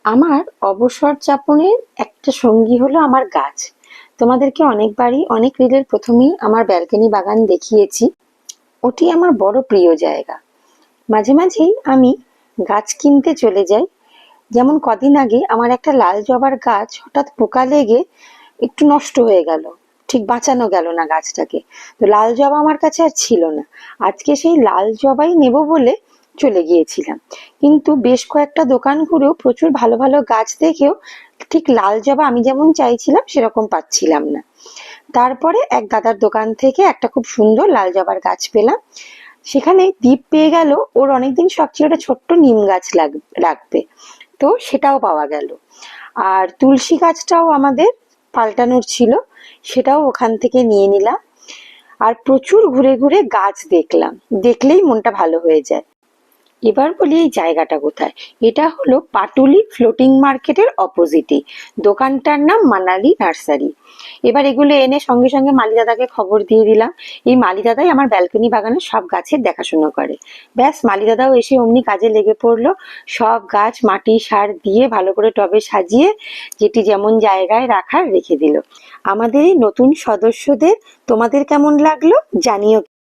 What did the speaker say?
আমার অবসর যাপনের একটা সঙ্গী হলো আমার গাছ। তোমাদেরকে অনেকবারই অনেক রিলের প্রথমেই আমার ব্যালকনি বাগান দেখিয়েছি। ওটি আমার বড় প্রিয় জায়গা। মাঝে মাঝেই আমি গাছ কিনতে চলে যাই। যেমন কদিন আগে আমার একটা লাল জবার গাছ হঠাৎ পোকা লেগে একটু নষ্ট হয়ে গেল, ঠিক বাঁচানো গেল না গাছটাকে। তো লাল জবা আমার কাছে আর ছিল না। আজকে সেই লাল জবাই নেব বলে চলে গিয়েছিলাম, কিন্তু বেশ কয়েকটা দোকান ঘুরেও প্রচুর ভালো ভালো গাছ দেখেও ঠিক লাল জবা আমি যেমন চাইছিলাম সেরকম পাচ্ছিলাম না। তারপরে এক দাদার দোকান থেকে একটা খুব সুন্দর লাল জবার গাছ পেলাম। সেখানে দীপ পেয়ে গেল, ওর অনেকদিন শখ ছিল একটা ছোট্ট নিম গাছ রাখবে, তো সেটাও পাওয়া গেল। আর তুলসী গাছটাও আমাদের পাল্টানোর ছিল, সেটাও ওখান থেকে নিয়ে নিলাম। আর প্রচুর ঘুরে ঘুরে গাছ দেখলাম, দেখলেই মনটা ভালো হয়ে যায়। এবার বলি এই জায়গাটা কোথায়। এটা হলো পাটুলি ফ্লোটিং মার্কেটের অপোজিটে। দোকানটার নাম মানালি নার্সারি। এবার এগুলো এনে সঙ্গে সঙ্গে মালি দাদাকে খবর দিয়ে দিলাম। এই মালি দাদাই আমার ব্যালকনি বাগানের সব গাছের দেখাশোনা করে। ব্যাস, মালি দাদাও এসে অমনি কাজে লেগে পড়লো। সব গাছ মাটি সার দিয়ে ভালো করে টবে সাজিয়ে যেটি যেমন জায়গায় রাখার রেখে দিল। আমাদের এই নতুন সদস্যদের তোমাদের কেমন লাগলো জানিও।